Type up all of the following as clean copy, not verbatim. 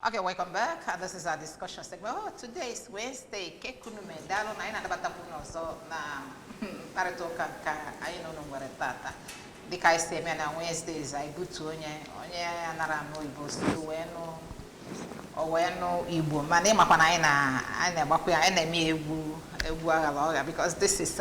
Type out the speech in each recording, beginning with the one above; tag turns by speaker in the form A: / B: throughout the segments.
A: Okay, welcome back. This is our discussion segment. Oh, today is Wednesday. Kekunume dalo na ina nabata puno so na pareto ka ayi no ngware tata. Dika ise me na Wednesdays I go to onye anara no Igbo so weno Igbo. Mane makwa na ina gbakwa ya ina me egwu agaba because this is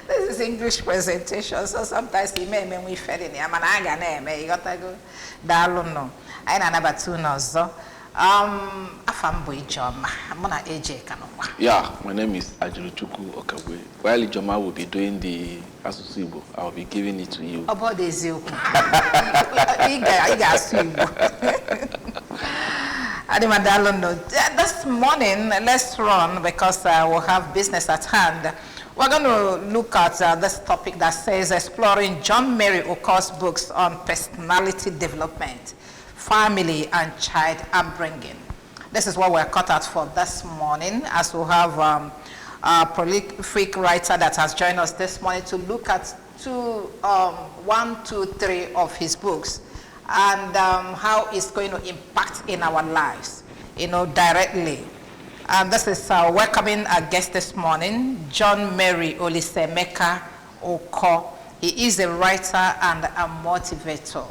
A: this is English presentation, so sometimes he may we fed in ya mana aga na eme igotago dalo no. I never two knows so. Afambo Ijoma. I'm gonna AJ Kanokwa. Yeah,
B: my name is Ajiruchuku Okabwe. While Ijoma will be doing the Asusibo, I'll be giving it to you.
A: About the Zio. This morning, let's run because we'll have business at hand. We're going to look at this topic that says exploring JohnMary Ukor's books on personality development, family and child upbringing. This is what we're cut out for this morning, as we have a prolific writer that has joined us this morning to look at 1, 2, 3 of his books and how it's going to impact in our lives, directly. And this is welcoming our guest this morning, JohnMary Olisemeka Ukor. He is a writer and a motivator.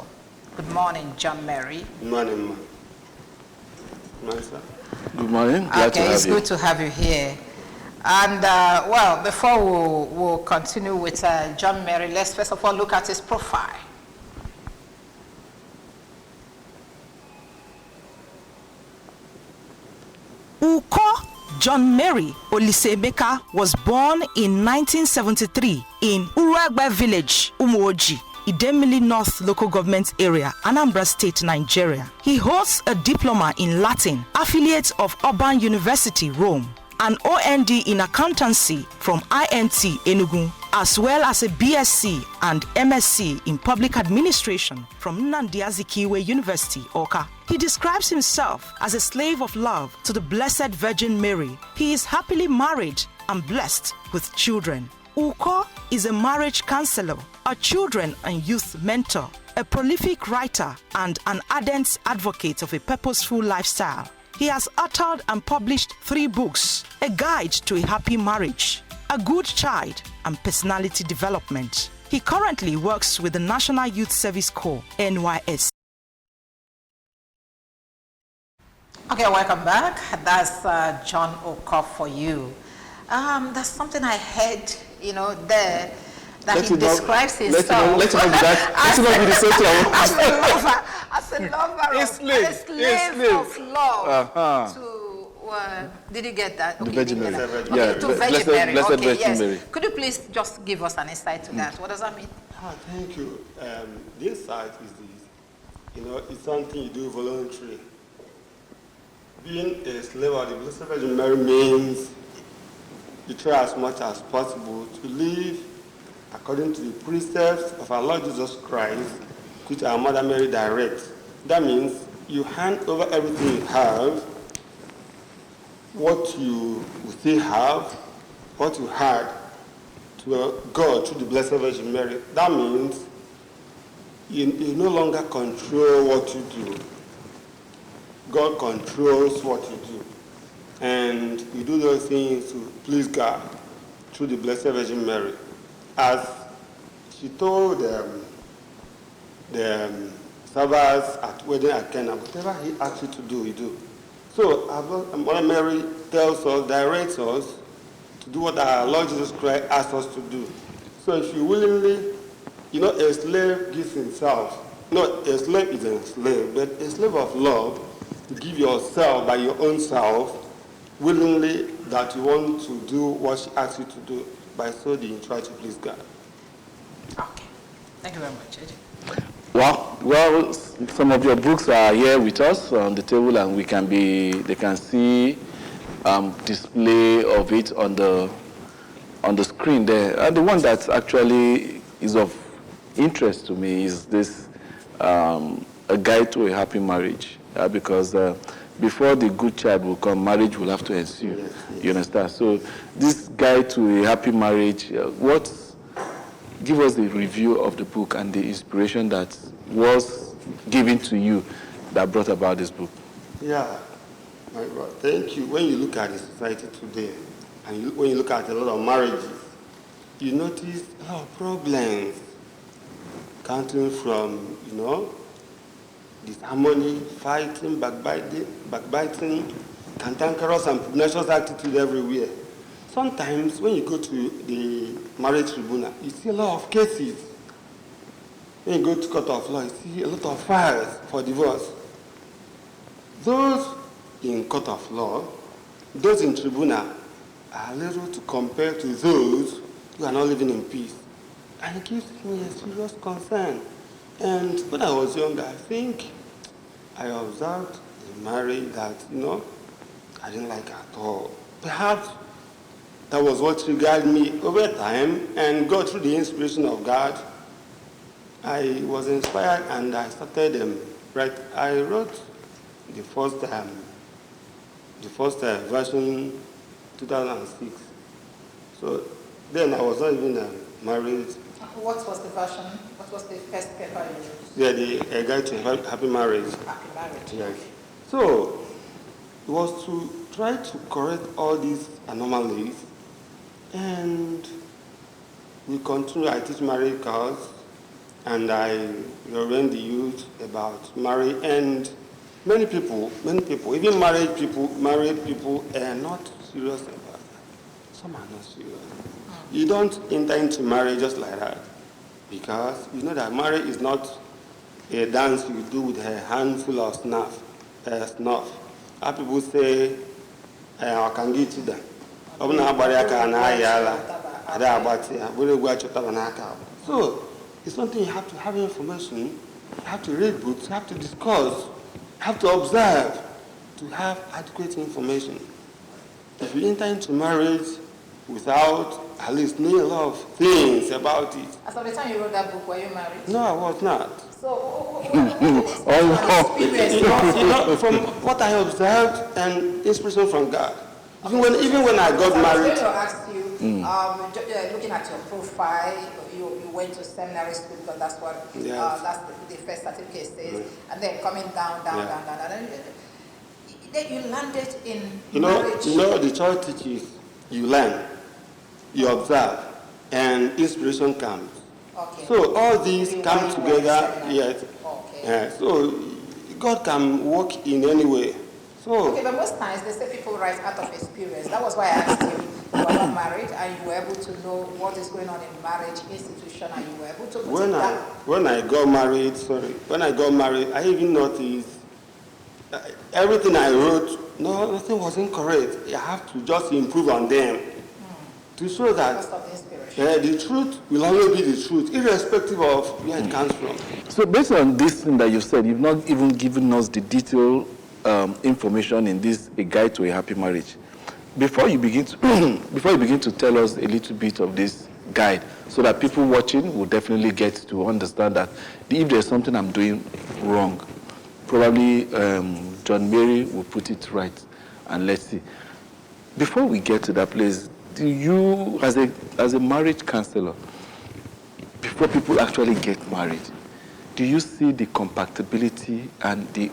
A: Good morning, JohnMary.
C: Good morning, ma'am.
B: Good morning. Glad to have
A: it's
B: you.
A: Good to have you here. And well, before we'll continue with JohnMary, let's first of all look at his profile.
D: Ukor JohnMary Olisemeka was born in 1973 in Uragbe village, Umuoji, Idemili North Local Government Area, Anambra State, Nigeria. He holds a diploma in Latin, affiliate of Urban University, Rome, an OND in accountancy from INT Enugu, as well as a BSc and MSc in public administration from Nnamdi Azikiwe University, Awka. He describes himself as a slave of love to the Blessed Virgin Mary. He is happily married and blessed with children. Ukor is a marriage counselor, a children and youth mentor, a prolific writer, and an ardent advocate of a purposeful lifestyle. He has authored and published 3 books: A Guide to a Happy Marriage, A Good Child, and Personality Development. He currently works with the National Youth Service Corps, NYS.
A: Okay, welcome back. That's John Ukor for you. That's something I heard, there, that he describes himself.
B: Let's not be that. Let's not be the same thing.
A: As a lover, a slave of love to, did you get that?
B: Okay, Virgin Mary.
A: Okay, to Virgin Mary.
B: Blessed Virgin
A: yes.
B: Mary.
A: Could you please just give us an insight to that? What does that mean?
C: Thank you. The insight is this. It's something you do voluntarily. Being a slave of the Blessed Virgin Mary means you try as much as possible to live according to the precepts of our Lord Jesus Christ, which our Mother Mary directs. That means you hand over everything you have, what you still have, what you had, to God through the Blessed Virgin Mary. That means you no longer control what you do. God controls what you do. And you do those things to please God through the Blessed Virgin Mary. As she told the servers at wedding at Cana, whatever he asks you to do, you do. So our Mother Mary tells us, directs us to do what our Lord Jesus Christ asks us to do. So if you willingly, a slave gives himself. Not a slave is a slave, but a slave of love, to give yourself by your own self, willingly, that you want to do what she asks you to do. By so doing, try to please God.
A: Okay. Thank you very much, AJ.
B: Well, some of your books are here with us on the table, and they can see display of it on the screen there. And the one that actually is of interest to me is this A Guide to a Happy Marriage, because before the good child will come, marriage will have to ensue. Yes. You understand? So this Guide to a Happy Marriage, give us the review of the book and the inspiration that was given to you that brought about this book.
C: Yeah, my God, thank you. When you look at the society today, and when you look at a lot of marriages, you notice a lot of problems, counting from, disharmony, fighting, backbiting, cantankerous and pugnacious attitude everywhere. Sometimes when you go to the marriage tribunal, you see a lot of cases. When you go to court of law, you see a lot of files for divorce. Those in court of law, those in tribunal, are little to compare to those who are not living in peace. And it gives me a serious concern. And when I was younger, I think I observed a marriage that, I didn't like at all. Perhaps that was what triggered me over time, and God, through the inspiration of God, I was inspired and I started I wrote the first version 2006. So then I was not even married.
A: What was the version? What was the first paper you used?
C: Yeah, a guide to happy marriage.
A: Happy marriage.
C: Yes. So it was to try to correct all these anomalies, and we continue. I teach marriage course, and I orient the youth about marriage, and many people, even married people are not serious about that. Some are not serious. You don't enter into marriage just like that, because you know that marriage is not a dance you do with a handful of snuff. How people say, I can get to them. So it's something you have to have information, you have to read books, you have to discuss, you have to observe to have adequate information. If you enter into marriage without at least knowing a lot of things about it.
A: As of the time you wrote that book, were you married?
C: No, I was not.
A: So, what experience?
C: From what I observed and inspiration from God. Even when I got married.
A: I was going to ask you, looking at your profile, you went to seminary school because that's what that's the first certificate says, and then coming down, and then you landed in marriage.
C: The church teaches, you learn, you observe, and inspiration comes.
A: Okay.
C: So all these come together, yes.
A: Okay.
C: So God can work in any way. So
A: okay, but most times they say people write out of experience. That was why I asked you. You were not married, and you were able to know what is going on in marriage institution, and you were able to put it down.
C: When I got married, I even noticed everything I wrote, nothing was incorrect. I have to just improve on them to show that the truth will always be the truth, irrespective of where it comes from.
B: So based on this thing that you said, you've not even given us the detailed information in this A Guide to a Happy Marriage. Before you begin to tell us a little bit of this guide, so that people watching will definitely get to understand that if there's something I'm doing wrong, probably JohnMary will put it right, and let's see. Before we get to that place, do you, as a marriage counselor, before people actually get married, do you see the compatibility and the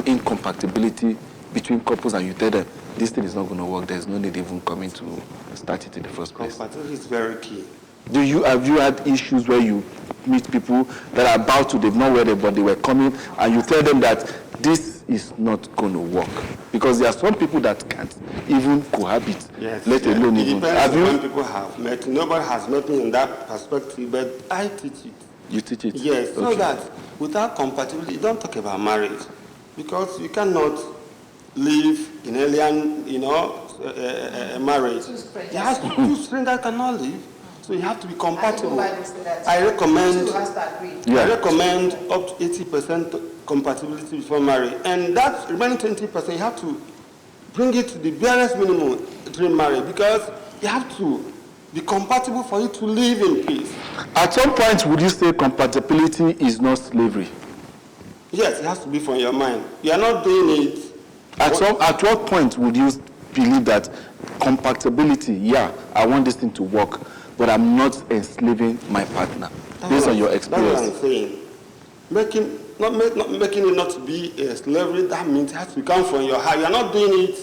B: incompatibility between couples, and you tell them this thing is not going to work, there's no need even coming to start it in the first place?
C: Compatibility is very key.
B: Have you had issues where you meet people that are about to, they've not read but they were coming, and you tell them that this is not going to work? Because there are some people that can't even cohabit, let alone even.
C: Have you? When people have met, nobody has met me in that perspective, but I teach it.
B: You teach it?
C: Yes, okay. So that without compatibility, you don't talk about marriage, because you cannot live in alien, marriage. Two strangers cannot live, so you have to be compatible. I recommend up to 80% compatibility before marriage, and that remaining 20%, you have to bring it to the barest minimum during marriage, because you have to be compatible for you to live in peace.
B: At some point, would you say compatibility is not slavery?
C: Yes, it has to be from your mind. You are not doing it.
B: At what point would you believe that compatibility, I want this thing to work, but I'm not enslaving my partner, based on your experience?
C: That's what I'm saying. not making it not to be a slavery. That means it has to come from your heart. You are not doing it,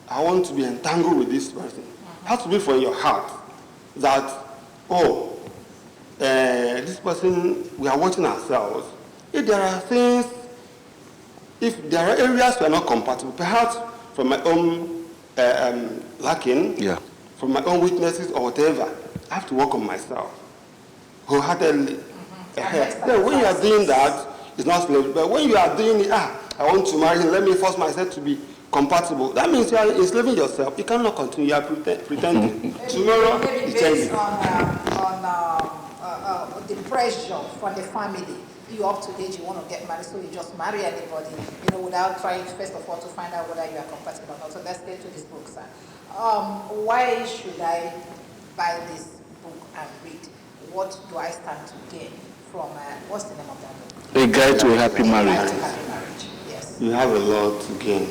C: I want to be entangled with this person. It has to be from your heart that, this person, we are watching ourselves. If there are things, if there are areas we are not compatible, perhaps from my own lacking, from my own weaknesses or whatever, I have to work on myself wholeheartedly. Then when you are doing that, it's not slavery. But when you are doing it, I want to marry him, let me force myself to be compatible. That means you are enslaving yourself. You cannot continue. You are pretending. Tomorrow,
A: it changes. On the pressure for the family. You up to date, you want to get married, so you just marry anybody, without trying first of all to find out whether you are compatible or not. So let's get to this book, sir. Why should I buy this book and read? What do I stand to gain from, what's the name of that book?
B: A Guide to a Happy Marriage.
A: Yes.
C: You have a lot to gain.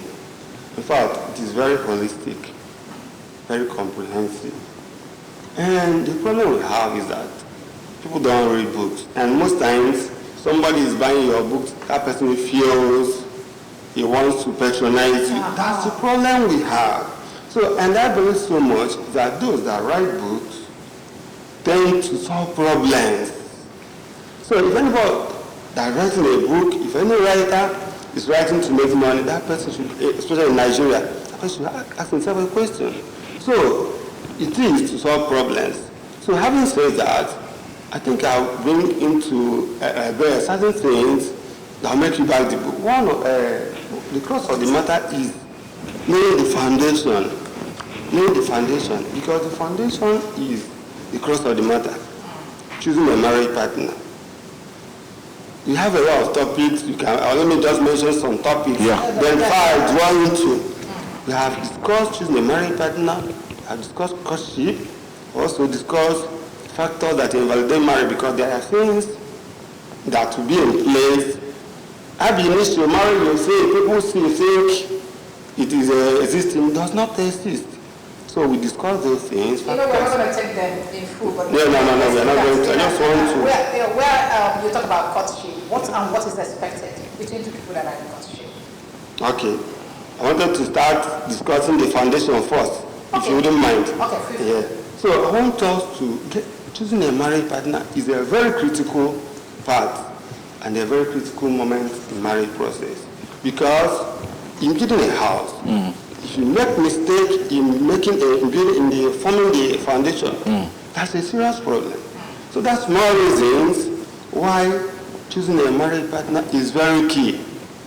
C: In fact, it is very holistic, very comprehensive. And the problem we have is that people don't read books. And most times, somebody is buying your book, that person feels he wants to patronize you. That's the problem we have. So, and I believe so much that those that write books tend to solve problems. So if anybody that writes a book, if any writer is writing to make money, that person should, especially in Nigeria, that person should ask himself a question. So it is to solve problems. So having said that, I think I'll bring into certain things that will make you buy the book. One, the crux of the matter is laying the foundation. Laying the foundation, because the foundation is the crux of the matter. Choosing a marriage partner. We have a lot of topics. You can. Let me just mention some topics. Then I draw into. We have discussed choosing a marriage partner. We have discussed courtship. Also discussed factors that invalidate marriage, because there are things that will be in place. Ab initio, marriage, you say, people think it is existing, does not exist. So we discuss those things.
A: We're not going to take them in full. But
C: no, we're not going to. I just want to.
A: Where you talk about courtship, what is expected between two people that are in courtship?
C: Okay. I wanted to start discussing the foundation first, if you wouldn't mind.
A: Okay.
C: Yeah. So I want us to choosing a marriage partner is a very critical part and a very critical moment in marriage process, because in building a house, if you make mistake in forming the foundation, that's a serious problem. So that's more reasons why choosing a marriage partner is very key.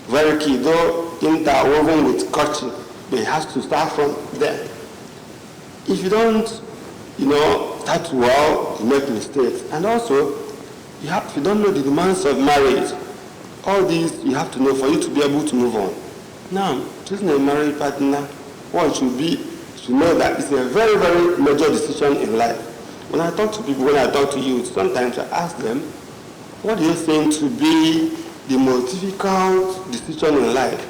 C: Very key, though interwoven with courtship, but it has to start from there. If you don't, start well, you make mistakes. And also, if you don't know the demands of marriage, all these you have to know for you to be able to move on. Now, choosing a marriage partner, one should know that it's a very, very major decision in life. When I talk to people, when I talk to youth, sometimes I ask them, what do you think to be the most difficult decision in life?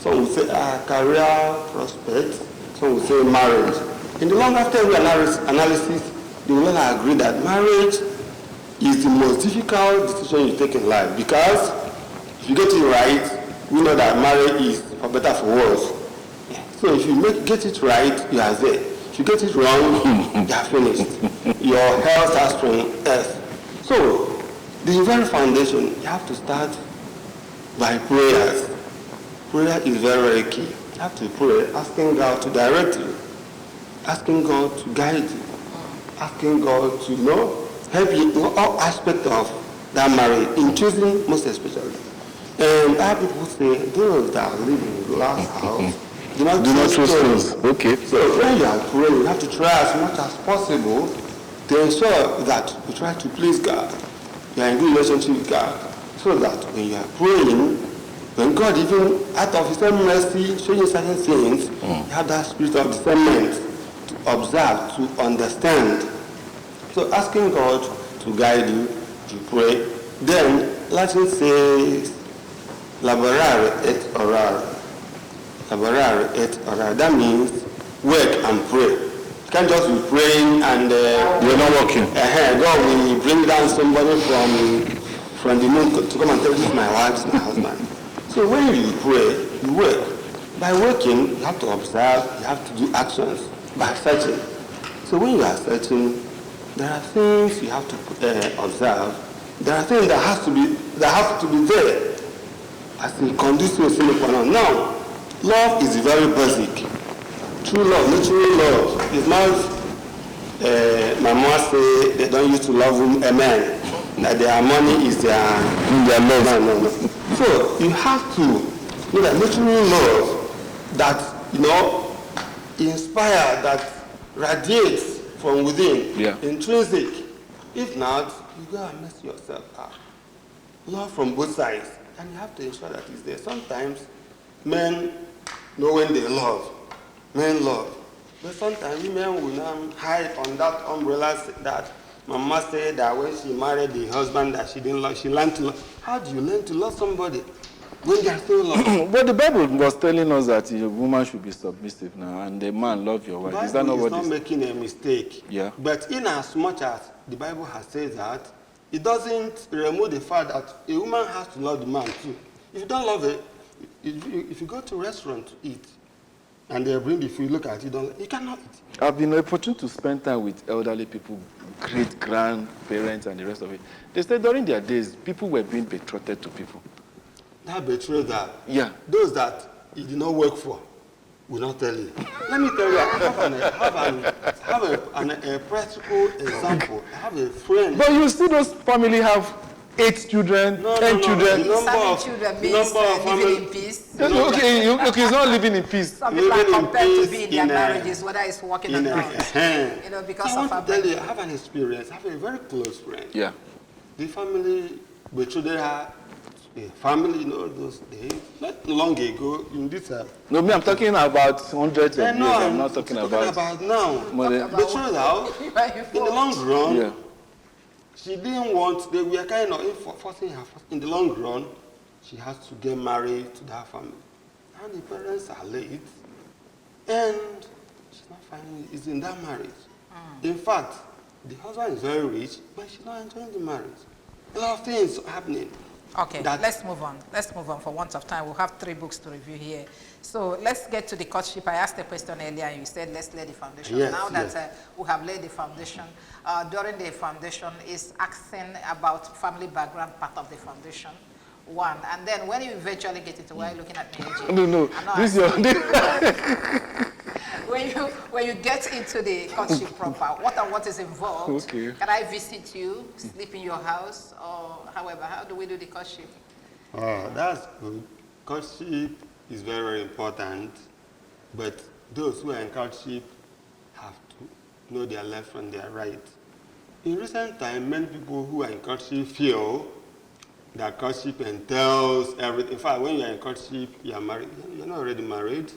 C: Some will say career prospects, some will say marriage. In the long after analysis, they will all agree that marriage is the most difficult decision you take in life, because if you get it right, we know that marriage is for better for worse. So if you get it right, you are there. If you get it wrong, you are finished. Your health has from earth. So the very foundation, you have to start by prayers. Prayer is very, very key. You have to pray, asking God to direct you, asking God to guide you, asking God to help you in all aspects of that marriage, in choosing most especially. And I have people say, those that live in glass house do not trust stones.
B: Okay.
C: So when you are praying, you have to try as much as possible to ensure that you try to please God. You are in good relationship with God. So that when you are praying, when God even out of his own mercy shows you certain things, you have that spirit of discernment to observe, to understand. So asking God to guide you, to pray. Then Latin says, laborare et orare. Laborare et orare. That means work and pray. You can't just be praying and
B: you're not working.
C: God will bring down somebody from the moon to come and tell you, this is my wife, this is my husband. So when you pray, you work. By working, you have to observe, you have to do actions by searching. So when you are searching, there are things you have to observe. There are things that have to be there as a condition of now. Love is very basic. True love, natural love, is not. My mom say they don't used to love a man. That their money is their love. No. So you have to know that natural love that inspire, that radiates from within, intrinsic. If not, you go and mess yourself up. Love from both sides, and you have to ensure that it's there. Sometimes men know when they love, men love, but sometimes women will not hide on that umbrella that Mama said that when she married the husband that she didn't love, she learned to love. How do you learn to love somebody when they are so love?
B: But the Bible was telling us that a woman should be submissive now, and the man love your wife. Is that not what it is?
C: Not making a mistake.
B: Yeah.
C: But in as much as the Bible has said that, it doesn't remove the fact that a woman has to love the man too. If you don't love it, if you go to a restaurant to eat, and they bring the food, look at it, you cannot eat. I've been opportune to spend time with elderly people, great-grandparents, and the rest of it. They said during their days, people were being betrothed to people. That betrothal? Yeah. Those that it did not work for will not tell you. Let me tell you, I have a practical example. I have a friend. But you see those family have 8 children, 10 children.
A: The number of living in peace.
B: Okay, it's not living in peace.
A: Some people are compared to be in their marriages, whether it's working or not. Because of
C: I tell you, I have an experience. I have a very close friend.
B: Yeah.
C: The family betrothed her. A family, those days, not long ago, in this.
B: No, I'm talking about hundreds of years. I'm not talking about
C: now. Betrothed her, in the long run, she didn't want, they were kind of forcing her. In the long run, she has to get married to that family. And the parents are late, and she's not finding it's in that marriage. In fact, the husband is very rich, but she's not enjoying the marriage. A lot of things are happening.
A: Okay, let's move on. Let's move on for want of time. We'll have 3 books to review here. So let's get to the courtship. I asked a question earlier and you said let's lay the foundation. Now that we have laid the foundation, during the foundation is asking about family background, part of the foundation. 1. And then when you eventually get into why are you looking at me, AJ?
B: No. This is your
A: when you get into the courtship proper, what is involved?
B: Okay.
A: Can I visit you, sleep in your house, or however? How do we do the courtship?
C: Oh, that's good. Courtship is very, very important, but those who are in courtship have to know their left from their right. In recent time, many people who are in courtship feel that courtship entails everything. In fact, when you are in courtship, you are married. You're not already married.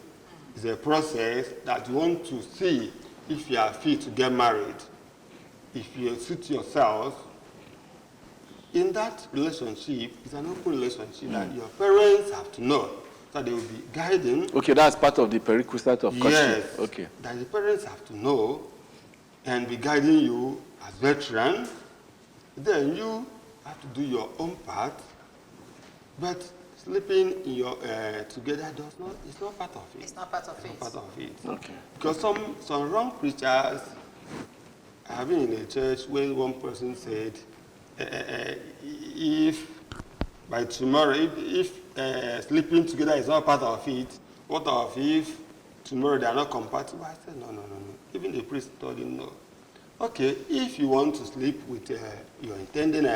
C: It's a process that you want to see if you are fit to get married. If you suit yourself, in that relationship, it's an open relationship that your parents have to know. So they will be guiding.
B: Okay, that's part of the prerequisite of courtship.
C: Yes.
B: Okay.
C: That the parents have to know and be guiding you as veterans. Then you have to do your own part. But sleeping in your together it's not part of it.
A: It's not part of it.
C: It's not part of it.
B: Okay.
C: Because some wrong preachers have been in a church when one person said, if by tomorrow, if sleeping together is not part of it, what of if tomorrow they are not compatible? I said, no. Even the priest told him no. Okay, if you want to sleep with your intending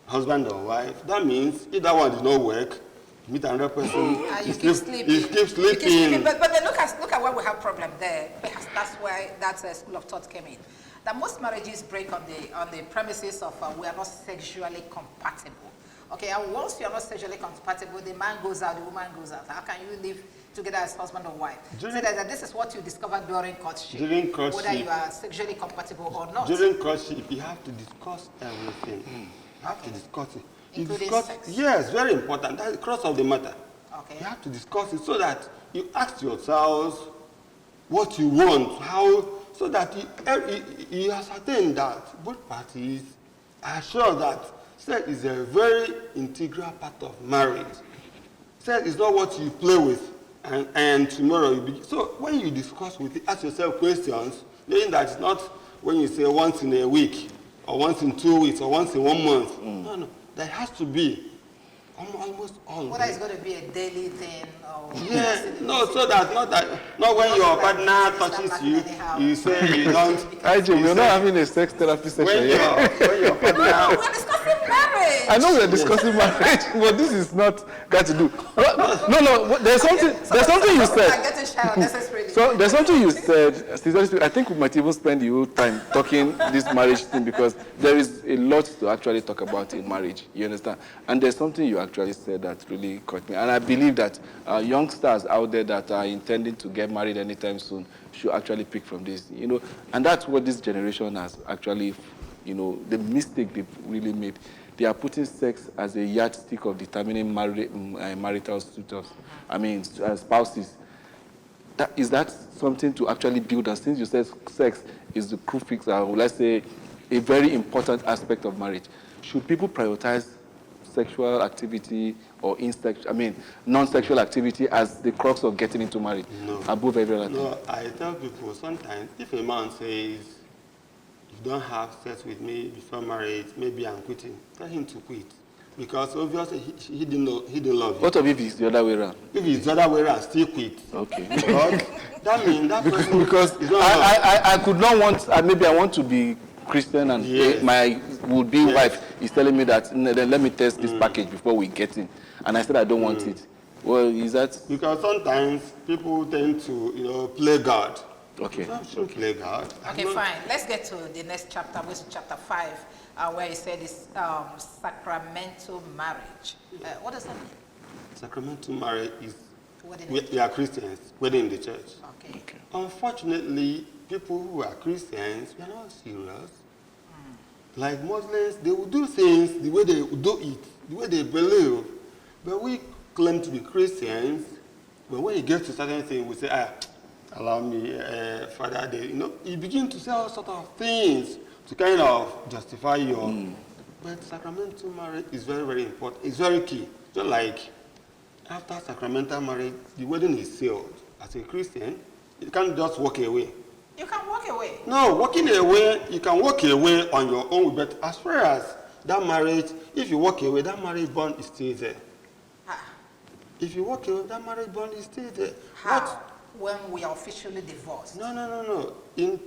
C: husband or wife, that means if that one did not work, you meet another person,
A: you keep sleeping. But then look at why we have problem there. Because that's why that school of thought came in. That most marriages break on the premises of we are not sexually compatible. Okay, and once you are not sexually compatible, the man goes out, the woman goes out. How can you live together as husband or wife? So that this is what you discover during courtship. Whether you are sexually compatible or not.
C: During courtship, you have to discuss everything. You have to discuss it.
A: Including sex?
C: Yes, very important. That's the crux of the matter.
A: Okay.
C: You have to discuss it so that you ask yourselves what you want, so that you ascertain that both parties are sure that Sex is a very integral part of marriage. Sex is not what you play with and tomorrow you begin. So when you discuss with it, ask yourself questions, knowing that it's not when you say once in a week, or once in 2 weeks, or once in 1 month. No. There has to be almost always.
A: Whether it's going to be a daily thing or
C: so that not when your partner touches you, you say you don't.
B: We're not having a sex therapy session
C: when your partner.
A: No, we're discussing marriage.
B: I know we're discussing marriage, but this is not got to do. No. There's something you said.
A: I get to shout necessarily.
B: So there's something you said. Sincerely, I think we might even spend the whole time talking this marriage thing because there is a lot to actually talk about in marriage. You understand? And there's something you actually said that really caught me. And I believe that youngsters out there that are intending to get married anytime soon should actually pick from this. And that's what this generation has actually, the mistake they've really made. They are putting sex as a yardstick of determining marital status. Spouses. Is that something to actually build? And since you said sex is the crucifix, or let's say a very important aspect of marriage, should people prioritize sexual activity or non-sexual activity as the crux of getting into marriage above every other thing?
C: No, I tell people sometimes if a man says, you don't have sex with me before marriage, maybe I'm quitting, tell him to quit. Because obviously he didn't love you.
B: What if it's the other way around?
C: If it's the other way around, still quit.
B: Okay.
C: Because that means that person
B: because I could not want, maybe I want to be Christian and my would-be wife is telling me that then let me test this package before we get in. And I said I don't want it. Well, is that?
C: Because sometimes people tend to, play God.
B: Okay.
C: Play God.
A: Okay, fine. Let's get to the next chapter, which is chapter 5, where he said it's sacramental marriage. What does that mean?
C: Sacramental marriage is, we are Christians, wedding in the church.
A: Okay.
C: Unfortunately, people who are Christians, we are not serious. Like Muslims, they will do things the way they do it, the way they believe. But we claim to be Christians, but when you get to certain things, we say, allow me, Father, you begin to say all sorts of things to kind of justify your... But sacramental marriage is very, very important. It's very key. So like, after sacramental marriage, the wedding is sealed. As a Christian, you can't just walk away.
A: You can walk away.
C: No, walking away, you can walk away on your own. But as far as that marriage, if you walk away, that marriage bond is still there. If you walk away, that marriage bond is still there.
A: How? When we are officially divorced?
C: No. In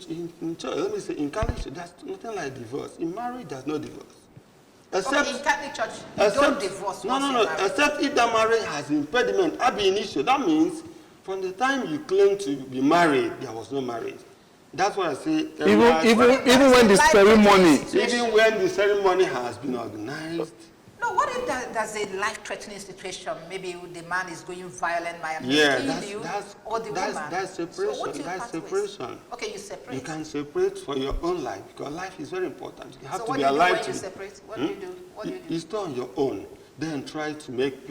C: church, let me say, in Catholic church, there's nothing like divorce. In marriage, there's no divorce. Except,
A: in Catholic church, you don't divorce.
C: No. Except if that marriage has impediment, ab initio. That means from the time you claim to be married, there was no marriage. That's what I say.
B: Even when the ceremony,
C: even when the ceremony has been organized.
A: No, what if there's a life-threatening situation? Maybe the man is going violent, kill you, or the woman.
C: That's separation.
A: So
C: that's separation.
A: Okay, you separate.
C: You can separate for your own life because life is very important. You have
A: to be alive. So what do you do when you separate? What do you do? What do you do?
C: You stay on your own. Then try to make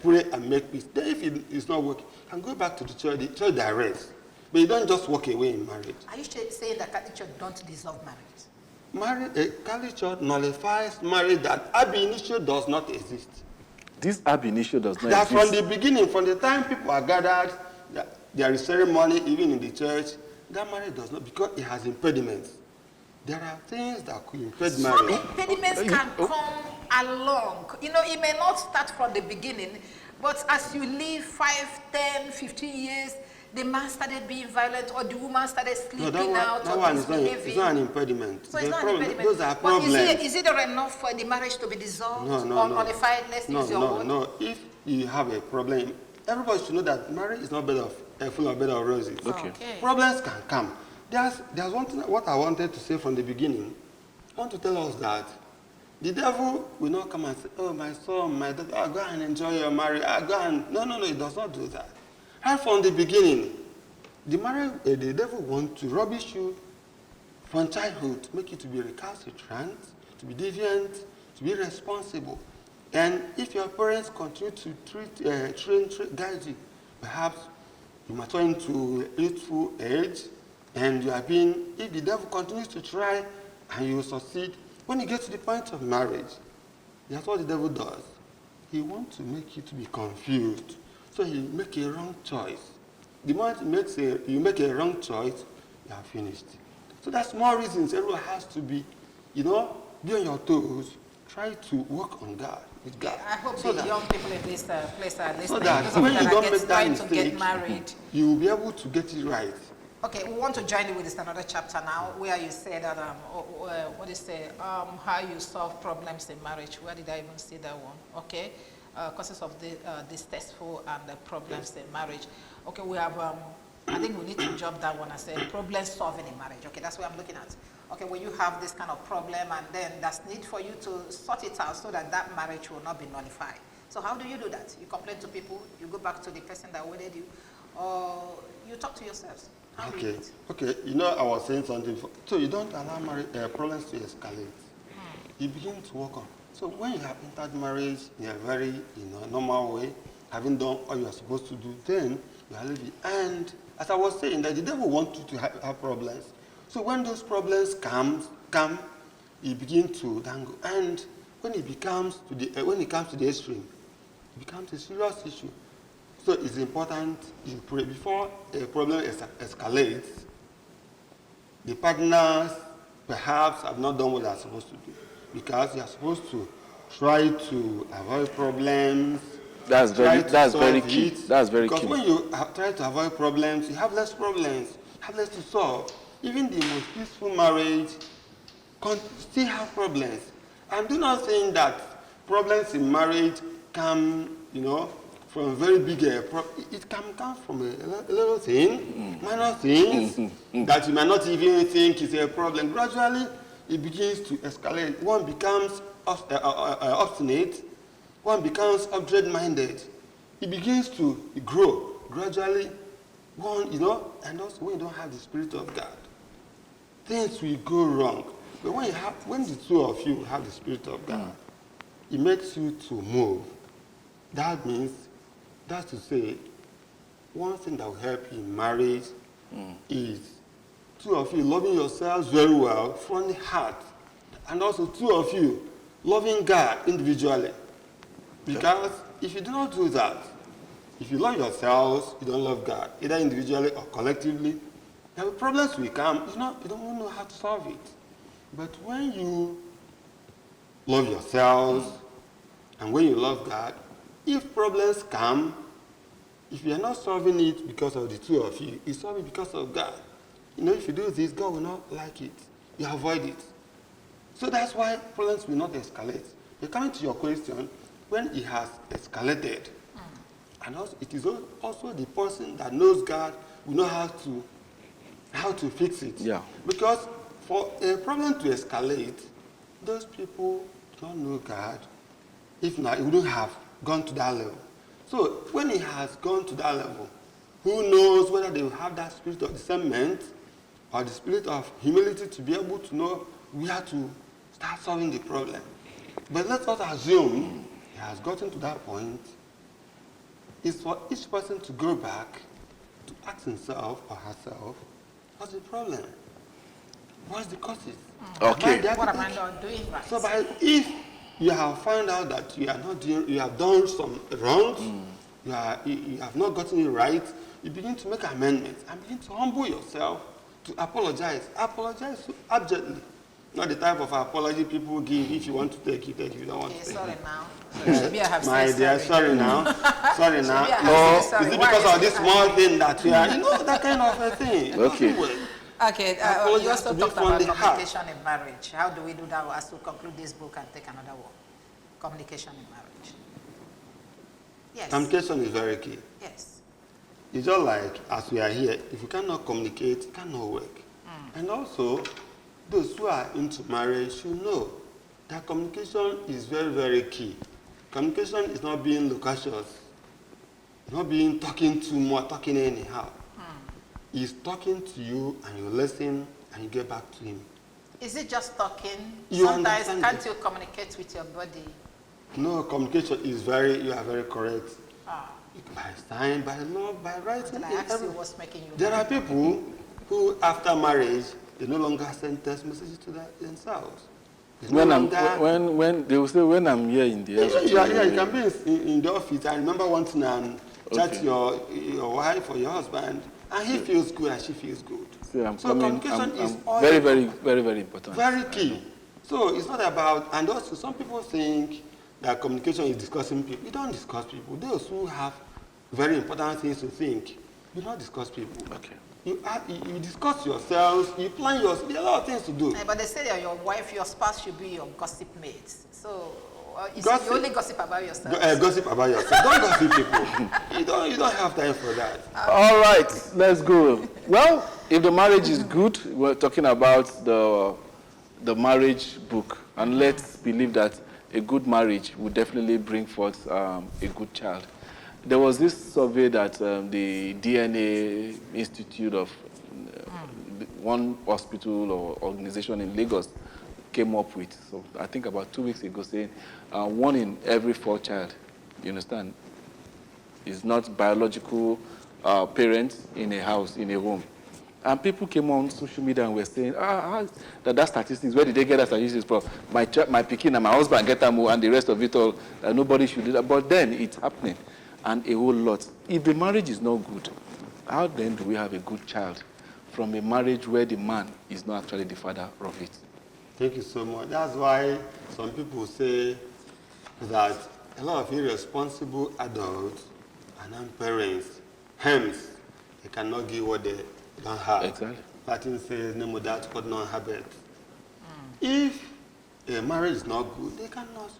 C: pray and make peace. Then if it's not working, you can go back to the church. The church directs. But you don't just walk away in marriage.
A: Are you saying that Catholic Church don't dissolve marriage?
C: Catholic Church nullifies marriage that ab initio does not exist.
B: This ab initio does not
C: exist. That from the beginning, from the time people are gathered, there is ceremony even in the church, that marriage does not, because it has impediments. There are things that could impede marriage.
A: Some impediments can come along. It may not start from the beginning, but as you live 5, 10, 15 years, the man started being violent or the woman started sleeping out or misbehaving.
C: It's not an impediment.
A: So it's not an impediment.
C: Those are problems.
A: Is it enough for the marriage to be dissolved or nullified? Let's use your word.
C: No. If you have a problem, everybody should know that marriage is not full of bed of roses.
B: Okay.
C: Problems can come. There's one thing, what I wanted to say from the beginning. I want to tell us that the devil will not come and say, oh, my son, my daughter, go and enjoy your marriage. Go and... No, it does not do that. Right from the beginning, the devil wants to rubbish you from childhood, make you to be recalcitrant, to be deviant, to be irresponsible. And if your parents continue to guide you, perhaps you mature into youthful age, and if the devil continues to try and you succeed, when you get to the point of marriage, That's what the devil does. He wants to make you to be confused. So he make a wrong choice. The moment you make a wrong choice, you are finished. So that's more reasons everyone has to be, be on your toes. Try to work on God, with God.
A: I hope
C: so
A: the young people in this place are listening.
C: So that
A: Those of
C: when
A: them
C: you
A: that
C: don't
A: are
C: make that
A: trying to
C: mistake,
A: get married.
C: you will be able to get it right.
A: Okay, we want to join you with this another chapter now, where you say that how you solve problems in marriage. Where did I even see that one? Okay, causes of the distasteful and the problems in marriage. Okay, we have. I think we need to drop that one and say problem solving in marriage. Okay, that's what I'm looking at. Okay, when you have this kind of problem and then there's need for you to sort it out so that that marriage will not be nullified. So how do you do that? You complain to people, you go back to the person that wedded you, or you talk to yourselves. How do you do it?
C: Okay. I was saying something. So you don't allow problems to escalate. You begin to work on. So when you have entered marriage in a very normal way, having done all you are supposed to do, then you are living. And as I was saying, that the devil wants you to have problems. So when those problems come, you begin to dangle. And when it comes to the extreme, it becomes a serious issue. So it's important you pray before a problem escalates. The partners perhaps have not done what they are supposed to do, because you are supposed to try to avoid problems.
B: That's very key. That's very key.
C: Because when you try to avoid problems, you have less problems, have less to solve. Even the most peaceful marriage can still have problems. I'm not saying that problems in marriage come, from very big. It can come from a little thing, minor things that you might not even think is a problem. Gradually, it begins to escalate. One becomes obstinate. One becomes object-minded. It begins to grow gradually. And also when you don't have the Spirit of God, things will go wrong. But when the two of you have the Spirit of God, it makes you to move. That means, that's to say, one thing that will help you in marriage is two of you loving yourselves very well from the heart, and also two of you loving God individually. Because if you do not do that, if you love yourselves, you don't love God, either individually or collectively, there will problems will come. You don't know how to solve it. But when you love yourselves and when you love God, if problems come, if you are not solving it because of the two of you, you solve it because of God. If you do this, God will not like it. You avoid it. So that's why problems will not escalate. You're coming to your question, when it has escalated, and also it is also the person that knows God will know how to fix it. Yeah. Because for a problem to escalate, those people don't know God. If not, it wouldn't have gone to that level. So when it has gone to that level, who knows whether they will have that spirit of discernment or the spirit of humility to be able to know where to start solving the problem. But let us assume it has gotten to that point. It's for each person to go back to ask himself or herself, what's the problem? What's the causes?
B: Okay.
A: What am I not doing right?
C: So if you have found out that you have done some wrongs, you have not gotten it right, you begin to make amendments and begin to humble yourself to apologize. Apologize abjectly. Not the type of apology people give. If you want to take, you take. If you don't want to take.
A: Sorry now. Maybe I have
C: My dear, sorry now. Sorry now.
A: No,
C: is it because of this small thing that you are, that kind of a thing?
B: Okay.
A: Okay, you also talked about communication in marriage. How do we do that as we conclude this book and take another one? Communication in marriage. Yes.
C: Communication is very key.
A: Yes.
C: It's just like, as we are here, if you cannot communicate, it cannot work. And also, those who are into marriage should know that communication is very, very key. Communication is not being loquacious, not being talking too much, talking anyhow. He's talking to you and you listen and you get back to him. Is
A: it just talking?
C: You
A: Sometimes can't you communicate with your body?
C: No, communication is you are very correct. By sign, by law, by writing.
A: I ask you what's making you
C: there are people who, after marriage, they no longer send text messages to themselves.
B: When they will say when I'm here in the house.
C: Yeah, you can be in the office. I remember wanting and chat your wife or your husband, and he feels good and she feels good.
B: So
C: communication is
B: very, very, very, very important.
C: Very key. So it's not about, and also some people think that communication is discussing people. You don't discuss people. Those who have very important things to think, you don't discuss people.
B: Okay.
C: You discuss yourselves, you plan yours. There are a lot of things to do.
A: But they say that your wife, your spouse should be your gossip mate. So you only gossip about yourself.
C: Gossip about yourself. Don't gossip people. You don't have time for that.
B: All right, let's go. Well, if the marriage is good, we're talking about the marriage book, and let's believe that a good marriage will definitely bring forth a good child. There was this survey that the DNA Institute of one hospital or organization in Lagos came up with. So I think about 2 weeks ago, saying 1 in every 4 child, you understand, is not biological parents in a house, in a home. And people came on social media and were saying, that statistics, where did they get that statistics from? My pikin and my husband get them, and the rest of it all, nobody should do that. But then it's happening, and a whole lot. If the marriage is not good, how then do we have a good child from a marriage where the man is not actually the father of it?
C: Thank you so much. That's why some people say that a lot of irresponsible adults and non-parents, hence, they cannot give what they don't have.
B: Exactly.
C: Latin says, no more that what non habit. If a marriage is not good, they cannot.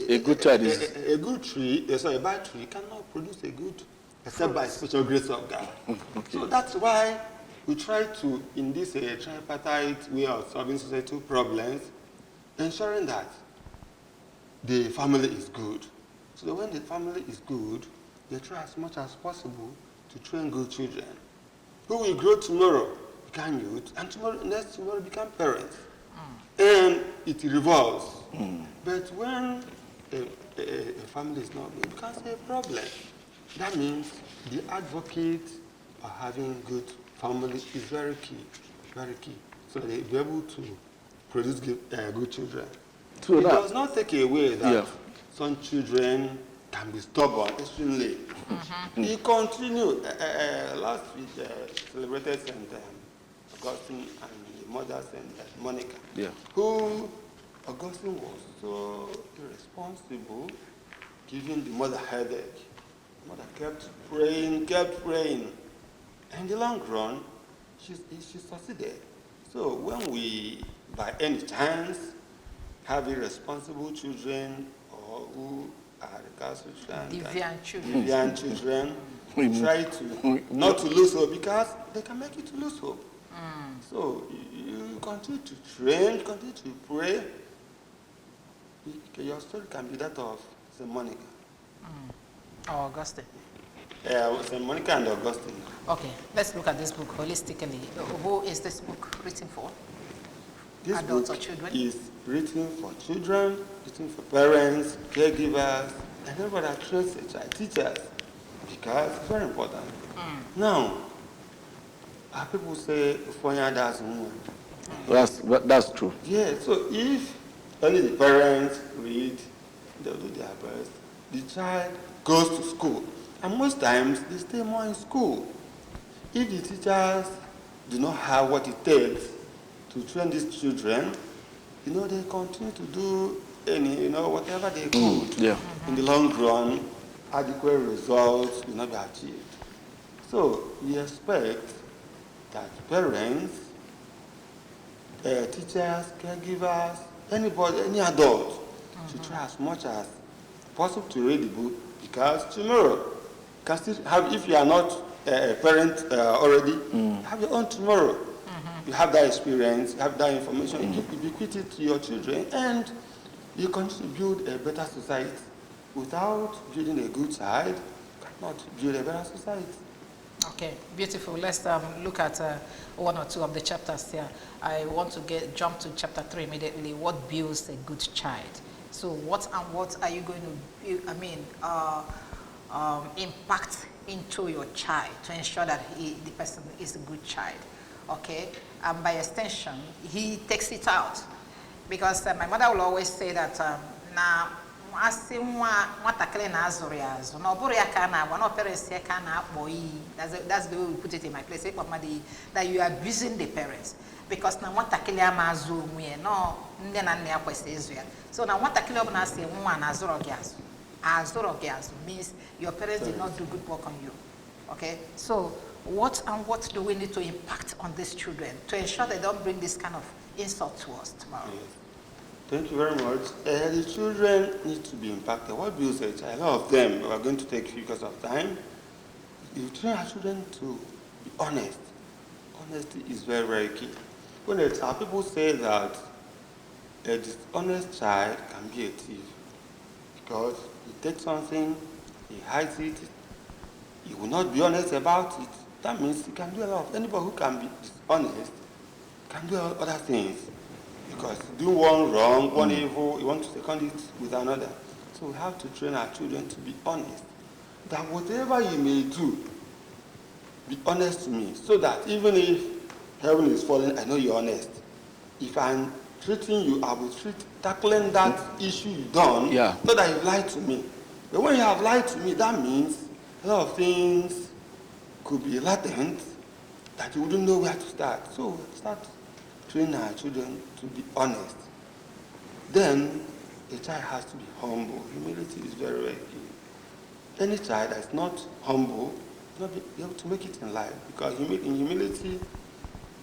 B: A good child is...
C: A good tree, a bad tree cannot produce a good, except by special grace of God.
B: Okay.
C: So that's why we try to, in this tripartite way of solving societal problems, ensuring that the family is good. So when the family is good, they try as much as possible to train good children who will grow tomorrow, become youth, and next tomorrow become parents. And it revolves. But when a family is not good, it becomes a problem. That means the advocate of having good family is very key, so they'll be able to produce good children. So it does not take away that some children can be stubborn extremely. He continued. Last week, celebrated St. Augustine and the mother St. Monica, who Augustine was so irresponsible, giving the mother headache. The mother kept praying. And in the long run, she succeeded. So when we, by any chance, have irresponsible children or who are recalcitrant, deviant children, we try to not to lose hope, because they can make you to lose hope. So you continue to train, continue to pray. Your story can be that of St. Monica.
A: Or Augustine.
C: St. Monica and Augustine.
A: Okay, let's look at this book holistically. Who is this book written for?
C: This
A: adults
C: book
A: or children?
C: Is written for children, written for parents, caregivers, and everybody that trains teachers, because it's very important. Now, people say,
B: that's true.
C: Yeah, so if only the parents read, they'll do their best. The child goes to school, and most times they stay more in school. If the teachers do not have what it takes to train these children, they continue to do whatever they could. In the long run, adequate results will not be achieved. So we expect that parents, teachers, caregivers, anybody, any adult, should try as much as possible to read the book, because tomorrow, you can still have, if you are not a parent already, have your own tomorrow. You have that experience, you have that information, you bequeath it to your children, and you continue to build a better society. Without building a good child, you cannot build a better society.
A: Okay, beautiful. Let's look at one or two of the chapters here. I want to jump to chapter 3 immediately. What builds a good child? So what are you going to impact into your child to ensure that the person is a good child? Okay, and by extension, he takes it out. Because my mother will always say that na asị nwatakịrị na-azụrụ ya azụ na ọ bụrụ ya ka na-agba na parents ya ka na-akpọ iyi. That's the way we put it in my place. That you are abusing the parents. Because na nwatakịrị ama azụ onwe ya no nne na nna ya kwesịrị ịzụ ya. So na nwatakịrị ọbụla asị nwa na-azụrụ gị azụ. Azụrụ gị azụ means your parents did not do good work on you. Okay? So what do we need to impact on these children to ensure they don't bring this kind of insult to us tomorrow?
C: Yes. Thank you very much. The children need to be impacted. What builds a child? A lot of them, we are going to take because of time. You train our children to be honest. Honesty is very, very key. When people say that a dishonest child can be a thief because he takes something, he hides it, he will not be honest about it. That means he can do a lot of, anybody who can be dishonest can do other things. Because do one wrong, one evil, you want to second it with another. So we have to train our children to be honest. That whatever you may do, be honest to me. So that even if heaven is falling, I know you're honest. If I'm treating you, I will tackling that issue you've done, not that you lied to me. But when you have lied to me, that means a lot of things could be latent that you wouldn't know where to start. So start train our children to be honest. Then a child has to be humble. Humility is very, very key. Any child that's not humble will not be able to make it in life, because in humility,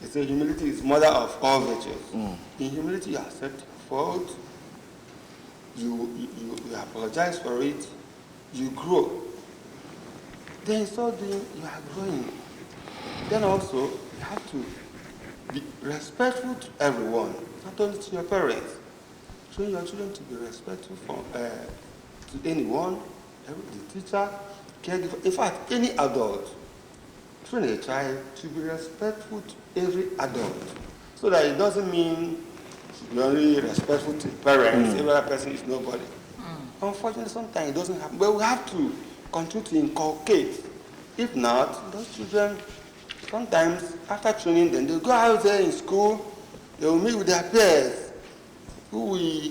C: they say humility is mother of all virtues. In humility, you accept fault, you apologize for it, you grow. Then in so doing, you are growing. Then also, you have to be respectful to everyone, not only to your parents. Train your children to be respectful to anyone, the teacher, caregiver, in fact, any adult. Train a child to be respectful to every adult, so that it doesn't mean you're only respectful to parents, every other person is nobody. Unfortunately, sometimes it doesn't happen, but we have to continue to inculcate. If not, those children, sometimes after training them, they'll go out there in school, they will meet with their peers who will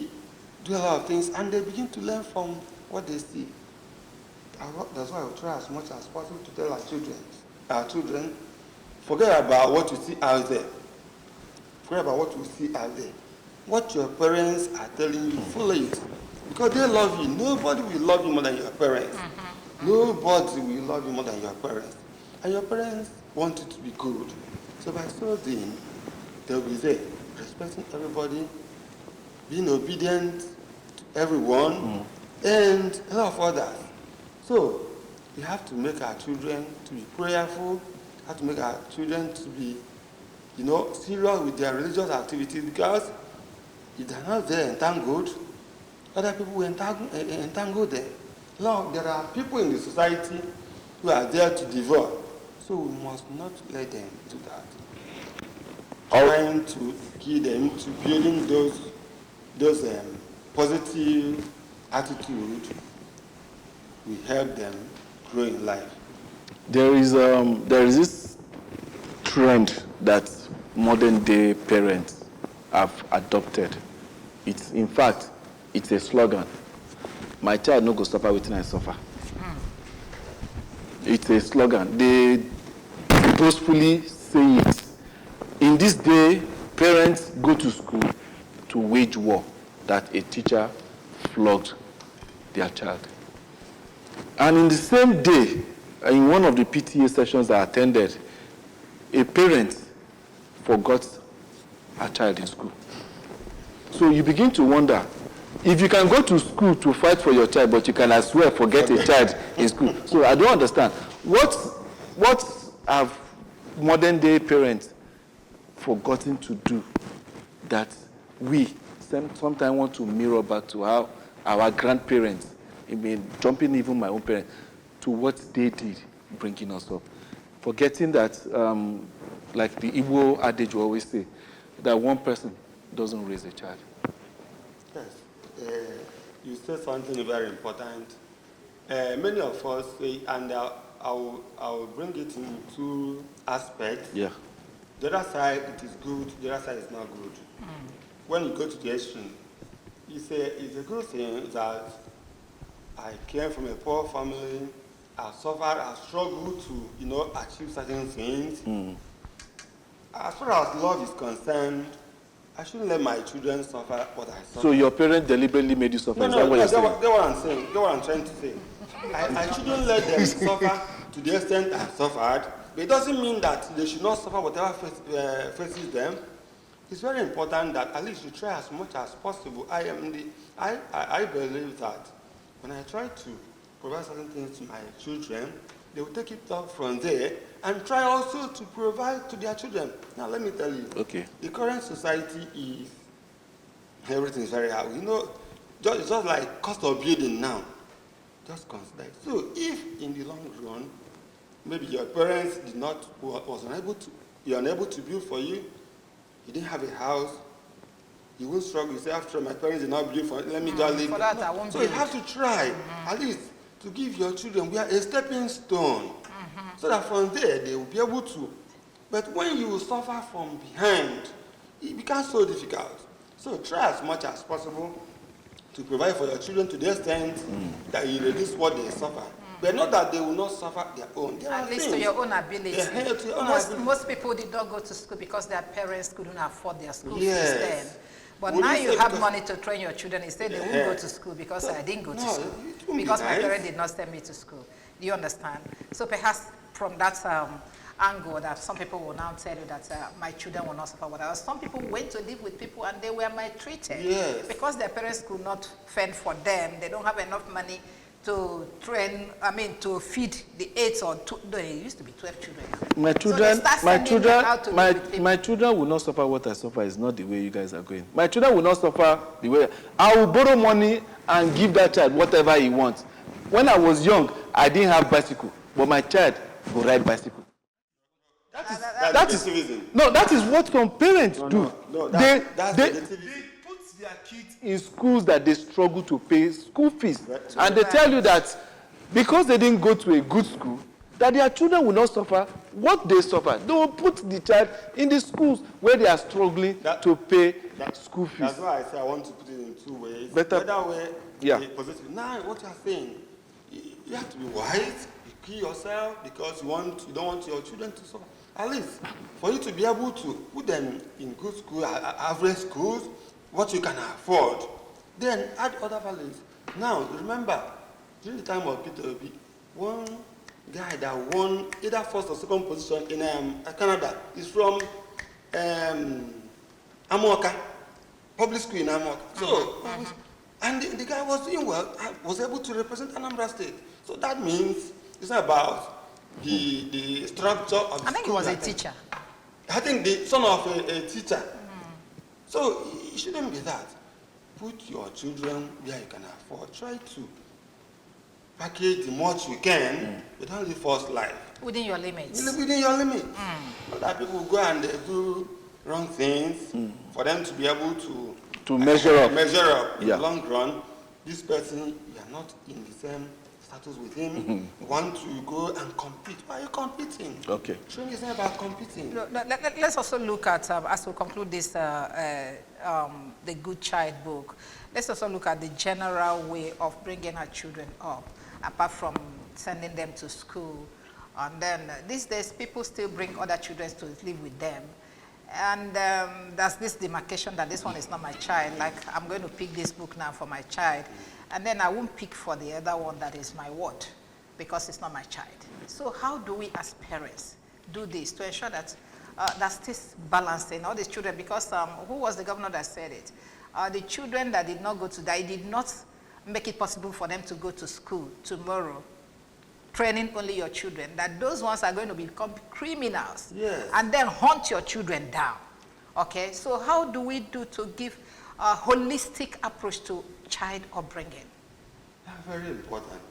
C: do a lot of things, and they begin to learn from what they see. That's why we try as much as possible to tell our children, forget about what you see out there. Forget about what you see out there. What your parents are telling you, follow it. Because they love you. Nobody will love you more than your parents. Nobody will love you more than your parents. And your parents want you to be good. So by so doing, they'll be there, respecting everybody, being obedient to everyone, and a lot of others. So we have to make our children to be prayerful, we have to make our children to be, serious with their religious activities, because if they're not there entangled, other people will entangle them. Now, there are people in the society who are there to devour, so we must not let them do that. Trying to key them to building those positive attitude will help them grow in life.
B: There is this trend that modern day parents have adopted. In fact, it's a slogan. My child no go suffer wetin I suffer. It's a slogan. They boastfully say it. In this day, parents go to school to wage war that a teacher flogged their child. And in the same day, in one of the PTA sessions I attended, a parent forgot her child in school. So you begin to wonder, if you can go to school to fight for your child, but you can as well forget a child in school. So I don't understand. What have modern day parents forgotten to do that we sometimes want to mirror back to how our grandparents, jumping even my own parents, to what they did bringing us up? Forgetting that, like the Igbo adage we always say, that one person doesn't raise a child.
C: Yes. You said something very important. Many of us say, and I will bring it in two aspects.
B: Yeah.
C: The other side, it is good. The other side is not good. when you go to the extreme, it's a good thing that I came from a poor family, I suffered, I struggled to, achieve certain things. As far as love is concerned, I shouldn't let my children suffer what I suffer.
B: So your parents deliberately made you suffer?
C: No, that's what I'm saying. That's what I'm trying to say. I shouldn't let them suffer to the extent I suffered. But it doesn't mean that they should not suffer whatever faces them. It's very important that at least you try as much as possible. I believe that when I try to provide certain things to my children, they will take it up from there and try also to provide to their children. Now let me tell you, the current society is, everything is very high. It's just like cost of building now. Just consider it. So if in the long run, maybe your parents you're unable to build for you, you didn't have a house, you won't struggle. You say, after my parents did not build for me, let me just live.
A: For that, I won't
C: so
A: build.
C: You have to try, at least, to give your children a stepping stone, so that from there they will be able to. But when you suffer from behind, it becomes so difficult. So try as much as possible to provide for your children to the extent that you reduce what they suffer. But not that they will not suffer their own.
A: At least to your own ability.
C: To your own ability.
A: Most people did not go to school because their parents couldn't afford their school fees
C: Yes.
A: then. But
C: Would
A: now
C: you
A: you
C: say
A: have
C: because-
A: money to train your children. Instead, they won't go to school because I didn't go to school.
C: it won't be
A: Because my
C: nice.
A: parents did not send me to school. Do you understand? So perhaps from that angle that some people will now tell you that my children will not suffer whatever. Some people went to live with people and they were maltreated.
C: Yes.
A: Because their parents could not fend for them. They don't have enough money to to feed the 8 or 2, no, it used to be 12 children.
B: My
A: So
B: children,
A: they start sending them out to live with people.
B: my children will not suffer what I suffer. Is not the way you guys are going. My children will not suffer the way I will borrow money and give that child whatever he wants. When I was young, I didn't have bicycle, but my child will ride bicycle. That is
C: reason.
B: no. That is what some parents do.
C: No,
B: They
C: that's
B: put their kids in schools that they struggle to pay school fees, and they tell you that because they didn't go to a good school, that their children will not suffer what they suffer. They will put the child in the schools where they are struggling to pay school fees.
C: That's why I say I want to put it in 2 ways.
B: Better-
C: The other way,
B: Yeah.
C: positive. Now, what you are saying, you have to be wise. You kill yourself because you don't want your children to suffer. At least for you to be able to put them in good school, average schools, what you can afford, then add other values. Now, remember, during the time of Peter Obi, one guy that won either first or second position in Canada is from Amoka, public school in Amoka. So, and the guy was doing well, was able to represent Anambra State. So that means it's not about the structure of the
A: I think he
C: school.
A: was a teacher.
C: I think the son of a teacher. So it shouldn't be that. Put your children where you can afford. Try to package the much you can, but don't live false life.
A: Within your limits.
C: You live within your limits. Other people go and they do wrong things for them to be able to
B: measure up.
C: Measure up in
B: Yeah.
C: the long run. This person, you are not in the same status with him. You want to go and compete. Why are you competing?
B: Okay.
C: Training is not about competing.
A: Let's also look at, as we conclude this, the Good Child book, let's also look at the general way of bringing our children up, apart from sending them to school. And then these days, people still bring other children to live with them. And there's this demarcation that this one is not my child, like I'm going to pick this book now for my child, and then I won't pick for the other one that is my what, because it's not my child. So how do we as parents do this to ensure that that's this balance in all these children? Because who was the governor that said it? The children that did not go to that, did not make it possible for them to go to school tomorrow, training only your children, that those ones are going to become criminals.
C: Yes.
A: And then hunt your children down. Okay, so how do we do to give a holistic approach to child upbringing?
C: That's very important,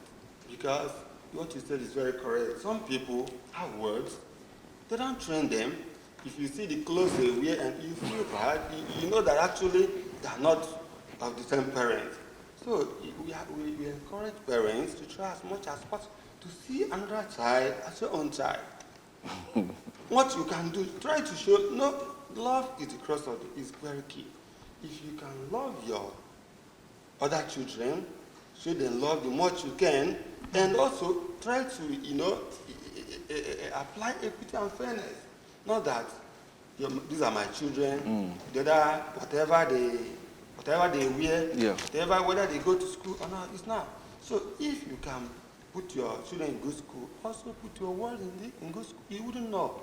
C: because what you said is very correct. Some people have words, they don't train them. If you see the clothes they wear and you feel bad, you know that actually they are not of the same parents. So we encourage parents to try as much as possible to see another child as your own child. What you can do, try to show, no, love is the cross of is very key. if you can love your other children, show them love the much you can, and also try to, apply equity and fairness. Not that these are my children, the other, whatever they wear, whatever, whether they go to school or not, it's not. So if you can put your children in good school, also put your world in good school, you wouldn't know.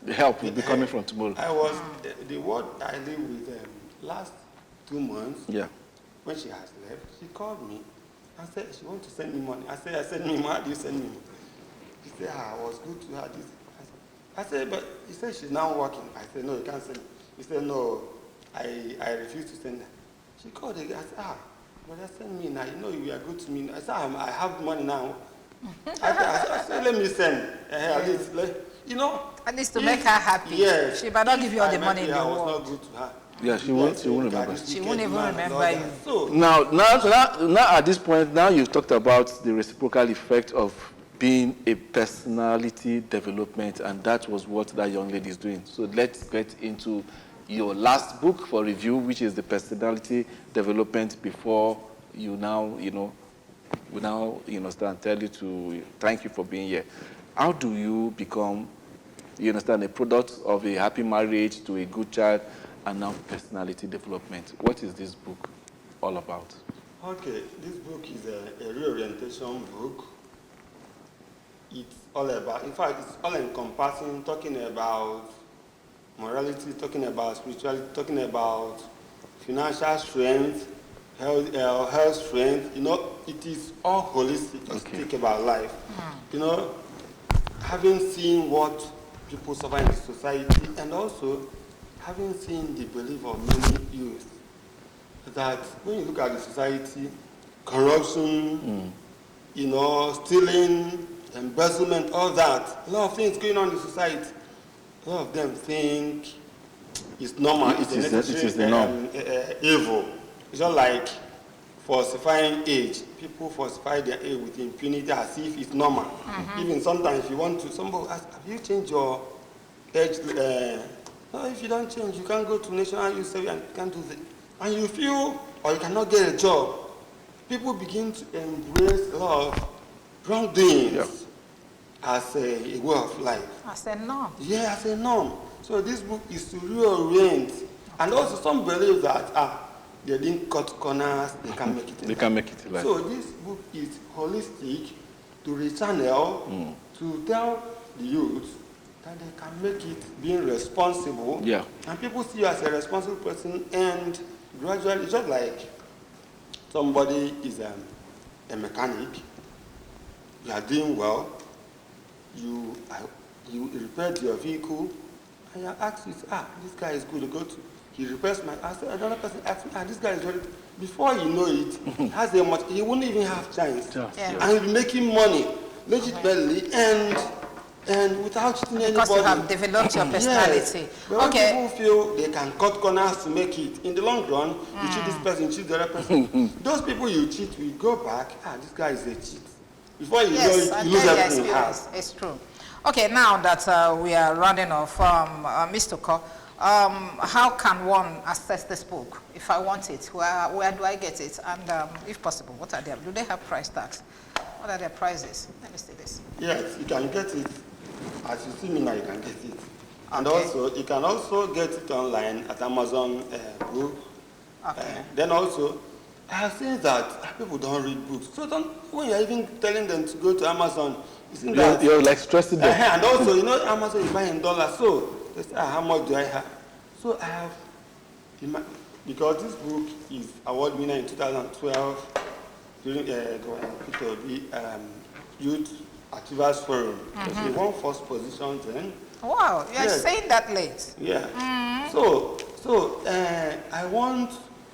B: The help will be coming from tomorrow.
C: I was, the word I live with last 2 months, when she has left, she called me and said she wants to send me money. I said, send me money, how do you send me money? She said, I was good to her. I said, but he said she's now working. I said, no, you can't send me. He said, no, I refuse to send her. She called again. I said, brother, send me now. You know you are good to me. I said, I have money now. I said, let me send. At least,
A: at least to make her happy.
C: Yes.
A: She might not give you all the money in the world.
C: I was not good to her.
B: Yeah, she won't remember.
A: She won't even remember you.
C: So,
B: now at this point, now you've talked about the reciprocal effect of being a personality development, and that was what that young lady is doing. So let's get into your last book for review, which is the personality development, before you now, start tell you to thank you for being here. How do you become, a product of a happy marriage to a good child, and now personality development? What is this book all about?
C: Okay, this book is a reorientation book. It's all about, in fact, it's all encompassing, talking about morality, talking about spirituality, talking about financial strength, health strength. It is all holistic. Just think about life. Having seen what people suffer in society, and also having seen the belief of many youth that when you look at the society, corruption, stealing, embezzlement, all that, a lot of things going on in society. A lot of them think it's normal, it's the norm. Evil. It's not like falsifying age. People falsify their age with impunity as if it's normal. Even sometimes if you want to, somebody ask, have you changed your age? No, if you don't change, you can't go to national youth service and you can't do that. And you feel, or you cannot get a job. People begin to embrace a lot of wrongdoings as a way of life.
A: As a norm.
C: Yeah, as a norm. So this book is to reorient. And also some believe that they didn't cut corners, they can make it.
B: They can make it in life.
C: So this book is holistic to rechannel, to tell the youth that they can make it being responsible.
B: Yeah.
C: And people see you as a responsible person, and gradually, it's just like somebody is a mechanic, you are doing well, you repaired your vehicle, and you ask you, this guy is good to go to. He repairs my, another person asks me, this guy is very good. Before you know it, he has a much, he wouldn't even have chance. And he'll be making money legitimately and without cheating anybody.
A: Because you have developed your personality.
C: But people feel they can cut corners to make it. In the long run, you cheat this person, you cheat the other person. Those people you cheat will go back, this guy is a cheat. Before you know it, you lose everything you have.
A: It's true. Okay, now that we are rounding off, Mr. Ukor, how can one access this book? If I want it, where do I get it? And if possible, what are do they have price tags? What are their prices? Let me see this.
C: Yes, you can get it. As you see me now, you can get it. And also, you can also get it online at Amazon book. Then also, I have seen that people don't read books. So when you're even telling them to go to Amazon,
B: you're like stressing them.
C: And also, Amazon is buying dollars. So they say, how much do I have? So I have, because this book is award winner in 2012 during the Youth Achievers Forum. They won first position then.
A: Wow, you are saying that late.
C: Yeah. So I want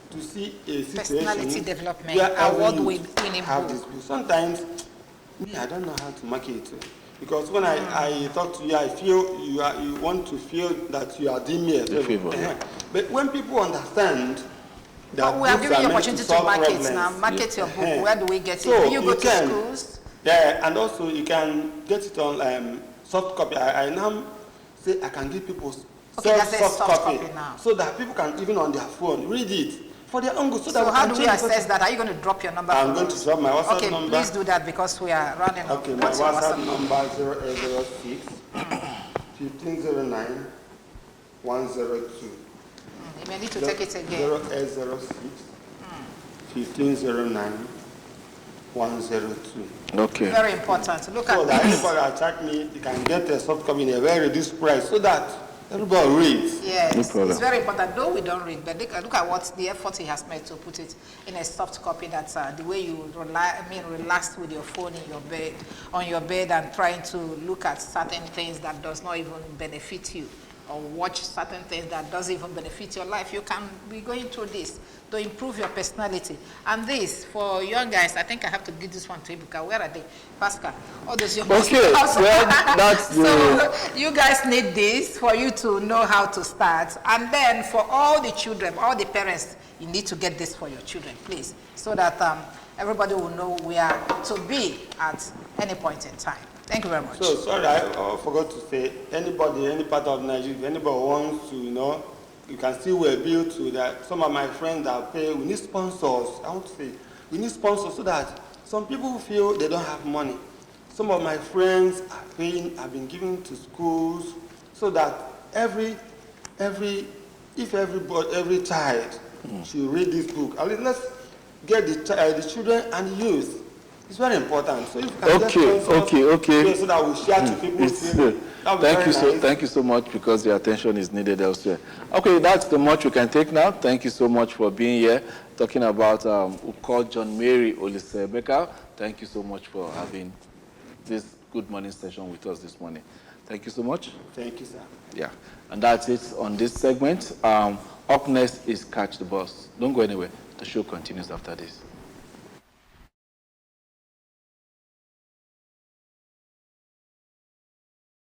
C: to see a situation
A: personality development
C: where
A: award winning
C: have this book. Sometimes I don't know how to market it. Because when I talk to you, I feel you want to feel that you are doing me a favor. But when people understand that
A: we are giving you opportunity to market now. Market your book. Where do we get it?
C: So
A: do you go to schools?
C: Yeah, and also you can get it on soft copy. I now say I can give people
A: Okay, that's a soft copy now.
C: So that people can, even on their phone, read it for their own good.
A: So how do we assess that? Are you going to drop your number?
C: I'm going to drop my WhatsApp number.
A: Okay, please do that because we are running.
C: Okay, my WhatsApp number is 0806 1509 102.
A: You may need to take it again.
C: 0806 1509 102.
B: Okay.
A: Very important. Look
C: So
A: at
C: that
A: this.
C: anybody attack me, they can get a soft copy in a very reduced price so that everybody reads.
A: Yes,
B: No problem.
A: it's very important. Though we don't read, but look at what the effort he has made to put it in a soft copy. That's the way you relax with your phone in your bed, on your bed, and trying to look at certain things that does not even benefit you, or watch certain things that doesn't even benefit your life. You can be going through this to improve your personality. And this, for young guys, I think I have to give this one to Ibuka. Where are they? Pascal. All those young guys.
B: Okay, well, that's
A: So you guys need this for you to know how to start. And then for all the children, all the parents, you need to get this for your children, please, so that everybody will know where to be at any point in time. Thank you very much.
C: So, sorry, I forgot to say, anybody, any part of Nigeria, if anybody wants to, you can see we're built to that. Some of my friends are paying, we need sponsors. I want to say, we need sponsors so that some people feel they don't have money. Some of my friends are paying, have been giving to schools so that every child should read this book. I mean, let's get the children and the youth. It's very important. So if you can get sponsors,
B: okay.
C: so that we share to people.
B: Thank you so much, because your attention is needed elsewhere. Okay, that's the much we can take now. Thank you so much for being here, talking about Ukor JohnMary Olisebeka. Thank you so much for having this good morning session with us this morning. Thank you so much.
C: Thank you, sir.
B: Yeah, and that's it on this segment. Up next is Catch the Bus. Don't go anywhere. The show continues after this.